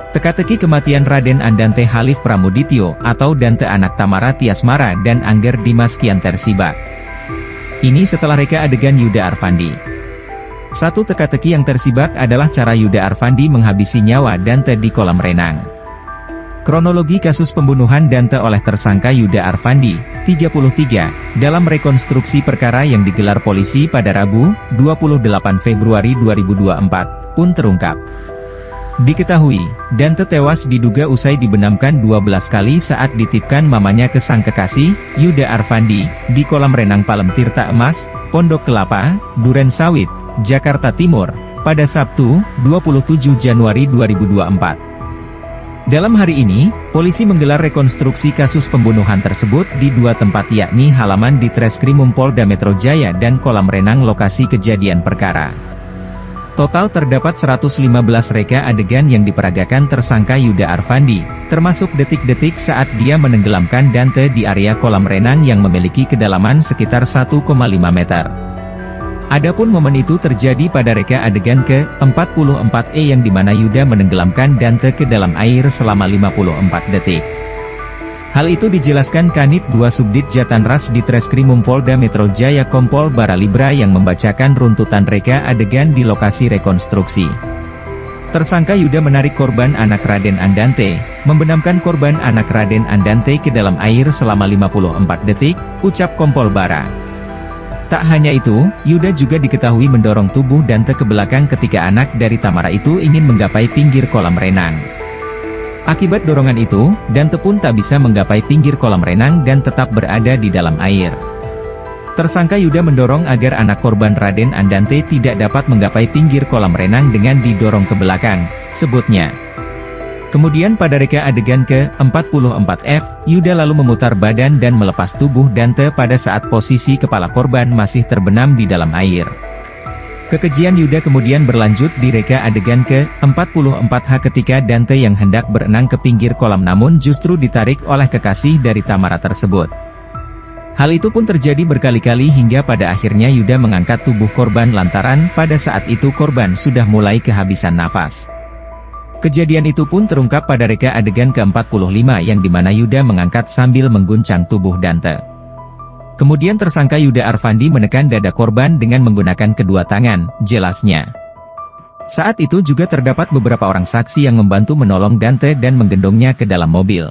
Teka-teki kematian Raden Andante Halif Pramudityo atau Dante anak Tamara Tiasmara dan Angger Dimas kian tersibak. Ini setelah reka adegan Yuda Arfandi. Satu teka-teki yang tersibak adalah cara Yuda Arfandi menghabisi nyawa Dante di kolam renang. Kronologi kasus pembunuhan Dante oleh tersangka Yuda Arfandi, 33, dalam rekonstruksi perkara yang digelar polisi pada Rabu, 28 Februari 2024, pun terungkap. Diketahui, Dante tewas diduga usai dibenamkan 12 kali saat dititipkan mamanya ke sang kekasih, Yuda Arfandi, di kolam renang Palem Tirta Emas, Pondok Kelapa, Duren Sawit, Jakarta Timur, pada Sabtu, 27 Januari 2024. Dalam hari ini, polisi menggelar rekonstruksi kasus pembunuhan tersebut di dua tempat yakni halaman di Treskrimum Polda Metro Jaya dan kolam renang lokasi kejadian perkara. Total terdapat 115 reka adegan yang diperagakan tersangka Yuda Arfandi, termasuk detik-detik saat dia menenggelamkan Dante di area kolam renang yang memiliki kedalaman sekitar 1,5 meter. Adapun momen itu terjadi pada reka adegan ke-44E yang dimana Yuda menenggelamkan Dante ke dalam air selama 54 detik. Hal itu dijelaskan Kanit 2 Subdit Jatanras di Treskrimum Polda Metro Jaya Kompol Baralibra yang membacakan runtutan reka adegan di lokasi rekonstruksi. Tersangka Yuda menarik korban anak Raden Andante, membenamkan korban anak Raden Andante ke dalam air selama 54 detik, ucap Kompol Bara. Tak hanya itu, Yuda juga diketahui mendorong tubuh Dante ke belakang ketika anak dari Tamara itu ingin menggapai pinggir kolam renang. Akibat dorongan itu, Dante pun tak bisa menggapai pinggir kolam renang dan tetap berada di dalam air. Tersangka Yuda mendorong agar anak korban Raden Andante tidak dapat menggapai pinggir kolam renang dengan didorong ke belakang, sebutnya. Kemudian pada reka adegan ke-44F, Yuda lalu memutar badan dan melepas tubuh Dante pada saat posisi kepala korban masih terbenam di dalam air. Kekejian Yuda kemudian berlanjut di reka adegan ke-44H ketika Dante yang hendak berenang ke pinggir kolam namun justru ditarik oleh kekasih dari Tamara tersebut. Hal itu pun terjadi berkali-kali hingga pada akhirnya Yuda mengangkat tubuh korban lantaran pada saat itu korban sudah mulai kehabisan nafas. Kejadian itu pun terungkap pada reka adegan ke-45 yang dimana Yuda mengangkat sambil mengguncang tubuh Dante. Kemudian tersangka Yuda Arfandi menekan dada korban dengan menggunakan kedua tangan, jelasnya. Saat itu juga terdapat beberapa orang saksi yang membantu menolong Dante dan menggendongnya ke dalam mobil.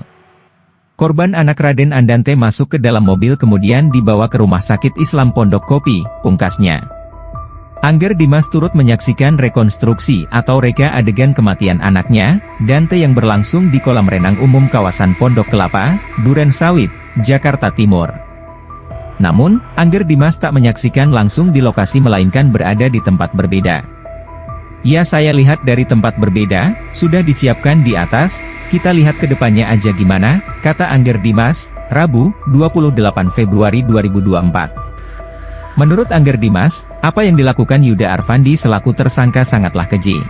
Korban anak Raden Andante masuk ke dalam mobil kemudian dibawa ke Rumah Sakit Islam Pondok Kopi, pungkasnya. Angger Dimas turut menyaksikan rekonstruksi atau reka adegan kematian anaknya, Dante yang berlangsung di kolam renang umum kawasan Pondok Kelapa, Duren Sawit, Jakarta Timur. Namun, Angger Dimas tak menyaksikan langsung di lokasi melainkan berada di tempat berbeda. Ya saya lihat dari tempat berbeda, sudah disiapkan di atas, kita lihat ke depannya aja gimana, kata Angger Dimas, Rabu, 28 Februari 2024. Menurut Angger Dimas, apa yang dilakukan Yuda Arfandi selaku tersangka sangatlah keji.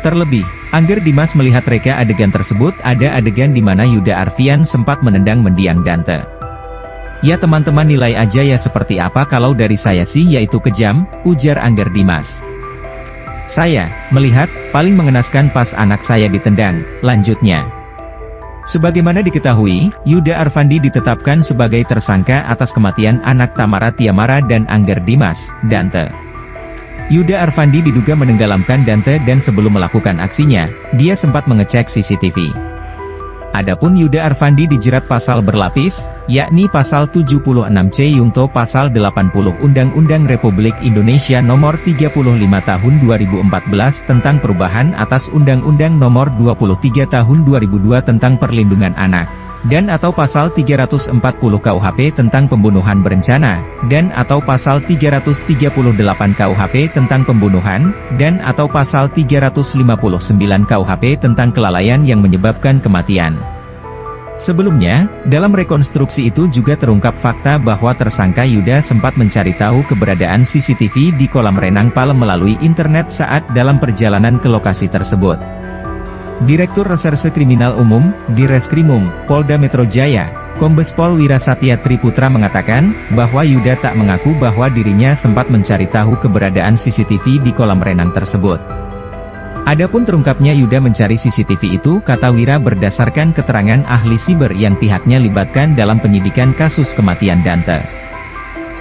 Terlebih, Angger Dimas melihat reka adegan tersebut ada adegan di mana Yuda Arfian sempat menendang mendiang Dante. Ya teman-teman nilai aja ya seperti apa kalau dari saya sih yaitu kejam, ujar Angger Dimas. Saya melihat, paling mengenaskan pas anak saya ditendang, lanjutnya. Sebagaimana diketahui, Yuda Arfandi ditetapkan sebagai tersangka atas kematian anak Tamara Tiamara dan Angger Dimas, Dante. Yuda Arfandi diduga menenggelamkan Dante dan sebelum melakukan aksinya, dia sempat mengecek CCTV. Adapun Yuda Arfandi dijerat pasal berlapis, yakni pasal 76C Yungto pasal 80 Undang-Undang Republik Indonesia Nomor 35 Tahun 2014 tentang perubahan atas Undang-Undang Nomor 23 Tahun 2002 tentang Perlindungan Anak, dan atau pasal 340 KUHP tentang pembunuhan berencana, dan atau pasal 338 KUHP tentang pembunuhan, dan atau pasal 359 KUHP tentang kelalaian yang menyebabkan kematian. Sebelumnya, dalam rekonstruksi itu juga terungkap fakta bahwa tersangka Yuda sempat mencari tahu keberadaan CCTV di kolam renang Palem melalui internet saat dalam perjalanan ke lokasi tersebut. Direktur Reserse Kriminal Umum, Direskrimum, Polda Metro Jaya, Kombes Pol Wirasatya Triputra mengatakan, bahwa Yuda tak mengaku bahwa dirinya sempat mencari tahu keberadaan CCTV di kolam renang tersebut. Adapun terungkapnya Yuda mencari CCTV itu, kata Wira, berdasarkan keterangan ahli siber yang pihaknya libatkan dalam penyidikan kasus kematian Dante.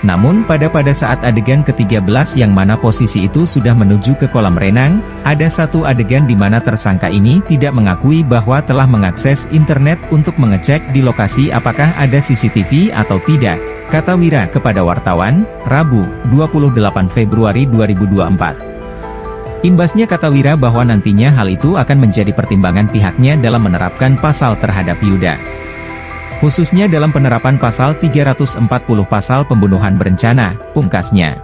Namun pada saat adegan ke-13 yang mana posisi itu sudah menuju ke kolam renang, ada satu adegan di mana tersangka ini tidak mengakui bahwa telah mengakses internet untuk mengecek di lokasi apakah ada CCTV atau tidak, kata Wira kepada wartawan, Rabu, 28 Februari 2024. Imbasnya, kata Wira, bahwa nantinya hal itu akan menjadi pertimbangan pihaknya dalam menerapkan pasal terhadap Yuda. Khususnya dalam penerapan pasal 340 pasal pembunuhan berencana, pungkasnya.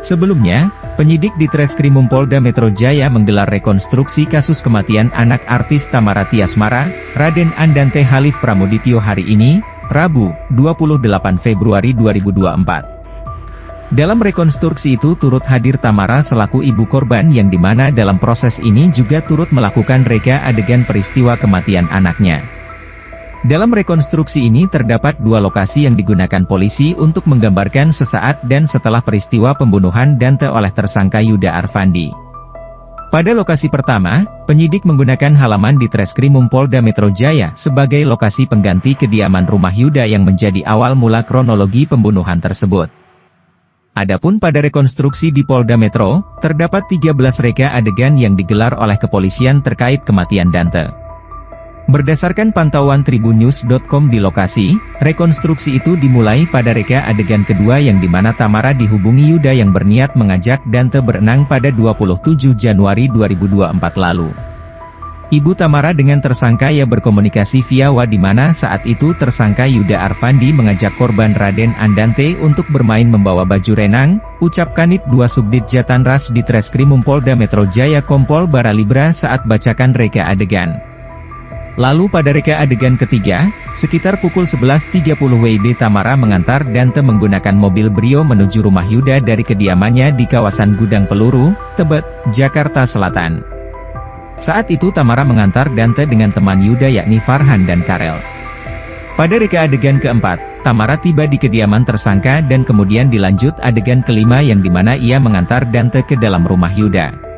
Sebelumnya, penyidik di Treskrimum Polda Metro Jaya menggelar rekonstruksi kasus kematian anak artis Tamara Tiasmara, Raden Andante Halif Pramudityo hari ini, Rabu, 28 Februari 2024. Dalam rekonstruksi itu turut hadir Tamara selaku ibu korban yang dimana dalam proses ini juga turut melakukan reka adegan peristiwa kematian anaknya. Dalam rekonstruksi ini terdapat dua lokasi yang digunakan polisi untuk menggambarkan sesaat dan setelah peristiwa pembunuhan Dante oleh tersangka Yuda Arfandi. Pada lokasi pertama, penyidik menggunakan halaman di Treskrimum Polda Metro Jaya sebagai lokasi pengganti kediaman rumah Yuda yang menjadi awal mula kronologi pembunuhan tersebut. Adapun pada rekonstruksi di Polda Metro, terdapat 13 reka adegan yang digelar oleh kepolisian terkait kematian Dante. Berdasarkan pantauan tribunnews.com di lokasi, rekonstruksi itu dimulai pada reka adegan kedua yang dimana Tamara dihubungi Yuda yang berniat mengajak Dante berenang pada 27 Januari 2024 lalu. Ibu Tamara dengan tersangka ia berkomunikasi via WA di mana saat itu tersangka Yuda Arfandi mengajak korban Raden Andante untuk bermain membawa baju renang, ucap Kanit 2 Subdit Jatanras di Treskrimum Polda Metro Jaya Kompol Baralibra saat bacakan reka adegan. Lalu pada reka adegan ketiga, sekitar pukul 11.30 WIB Tamara mengantar Dante menggunakan mobil Brio menuju rumah Yuda dari kediamannya di kawasan Gudang Peluru, Tebet, Jakarta Selatan. Saat itu Tamara mengantar Dante dengan teman Yuda yakni Farhan dan Karel. Pada reka adegan keempat, Tamara tiba di kediaman tersangka dan kemudian dilanjut adegan kelima yang dimana ia mengantar Dante ke dalam rumah Yuda.